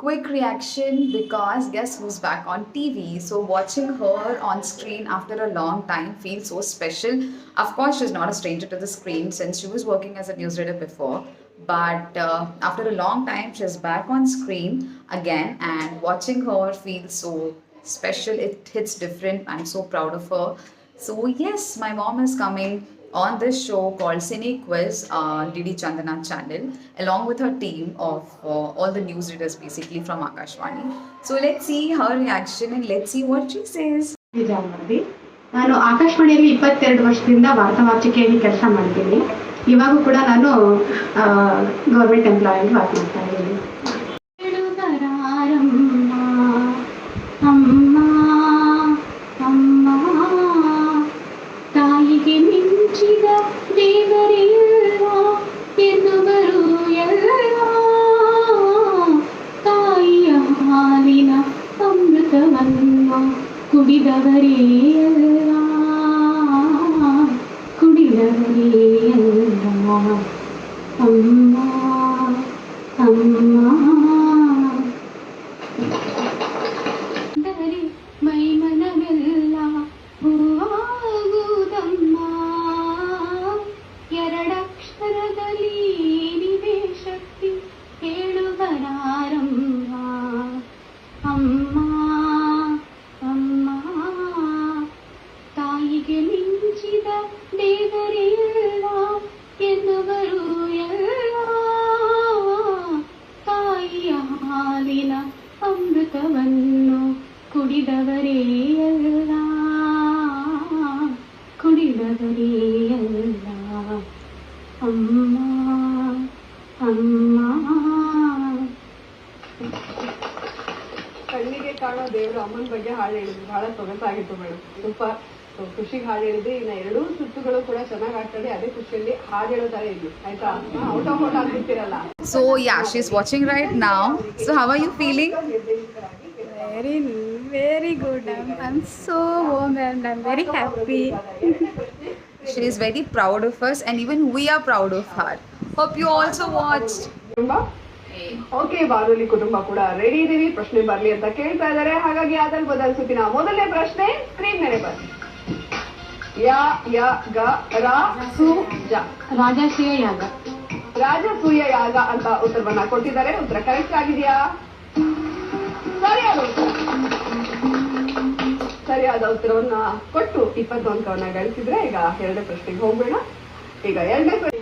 Quick reaction because guess who's back on TV? So watching her on screen after a long time feels so special. Of course, she's not a stranger to the screen since she was working as a newsreader before. But after a long time, she's back on screen again, and watching her feels so special. It hits different. I'm so proud of her. So yes, my mom is coming on this show called Cine Quiz, DD Chandana channel, along with her team of all the newsreaders basically from Akashvani. So let's see her reaction and let's see what she says. ನಾನು ಆಕಾಶವಾಣಿಯಲ್ಲಿ 22 ವರ್ಷದಿಂದ ವಾರ್ತಾ ವಾಚಿಕೆಯಲ್ಲಿ ಕೆಲಸ ಮಾಡ್ತೀನಿ. ಇವಾಗೂ ಕೂಡ ನಾನು government employee ಆಗಿ ವರ್ಕ್ ಮಾಡ್ತಾ ಇದ್ದೀನಿ. ಅಮ್ಮ ಅಮ್ಮ ತಾಯಿಗೆ ಮಿಂಚಿದ ದೇವರಿಲ್ಲ ಎನ್ನುವರು ಎಲ್ಲ, ತಾಯಿಯ ಹಾಲಿನ ಅಮೃತವನ್ನು ಕುಡಿದವರೇ ಅಲ್ಲ, ಕುಡಿದವರೇ ಅಲ್ಲ. ಅಮ್ಮ ಅಮ್ಮ ಮೈಮನವೆಲ್ಲ ಹೂವಾಗುವುದಮ್ಮ, ಎರಡಕ್ಷರದಲ್ಲಿ ನಿವೇ ಶಕ್ತಿ ಹೇಳುವರಾರಮ್ಮ. ಅಮ್ಮ ಅಮ್ಮ ತಾಯಿಗೆ ಮಿಂಚಿದ ದೇವರಿಲ್ಲ ಎನ್ನುವರು ಎಲ್ಲ, ತಾಯಿಯ ಹಾಲಿನ ಅಮೃತವನ್ನು ಕುಡಿದವರೇ ಅಲ್ಲ, ಕುಡಿದವರೇ ಅಲ್ಲ. ಅಮ್ಮ ಅಮ್ಮ ಕಣ್ಣಿಗೆ ಕಾಣೋ ದೇವರು ಅಮ್ಮನ ಬಗ್ಗೆ ಹಾಡು ಹೇಳಿದ್ರು, ಬಹಳ ಸೊಗಸಾಗಿತ್ತು ಮೇಡಮ್. ಸೂಪರ್. ಖುಷಿಗೆ ಹಾಡು ಹೇಳಿದ್ರಿ. ಇನ್ನ ಎರಡೂ ಸುತ್ತುಗಳು ಕೂಡ ಚೆನ್ನಾಗಿ ಆಗ್ತದೆ. ಅದೇ ಖುಷಿಯಲ್ಲಿ ಹಾಡು ಹೇಳೋ ತರ ಇದ್ವಿ, ಆಯ್ತಾ? ಔಟ್ ಆಫ್ ಔಟ್ ಆಗ್ತಿರ್ತಿರಲ್ಲ. So yeah, she's watching right now. So how are you feeling? Very good. I'm so warm and I'm very happy. She is very proud of us and even we are proud of her. Hope you also watched. Okay, ಬಾನುಲಿ ಕುಟುಂಬ ಕೂಡ ready ಇದೀವಿ. ಪ್ರಶ್ನೆ ಬರ್ಲಿ ಅಂತ ಕೇಳ್ತಾ ಇದಾರೆ. ಹಾಗಾಗಿ ಅದನ್ನು ಬದಲಿಸುತ್ತೀನಿ. ಮೊದಲನೇ ಪ್ರಶ್ನೆ ಸ್ಕ್ರೀನ್ ಮೇಲೆ ಬರ್ಲಿ. ಯ ಯ ಗ ರ ಸು ಜ. ರಾಜಸೂಯ ಯಾಗ. ರಾಜಸೂಯ ಯಾಗ ಅಂತ ಉತ್ತರವನ್ನ ಕೊಟ್ಟಿದ್ದಾರೆ. ಉತ್ತರ ಕರೆಕ್ಟ್ ಆಗಿದೆಯಾ? ಸರಿಯಾದ ಉತ್ತರವನ್ನ ಕೊಟ್ಟು 20 ಅಂಕವನ್ನ ಗಳಿಸಿದ್ರೆ ಈಗ ಎರಡನೇ ಪ್ರಶ್ನೆಗೆ ಹೋಗೋಣ. ಈಗ ಎರಡನೇ ಪ್ರಶ್ನೆ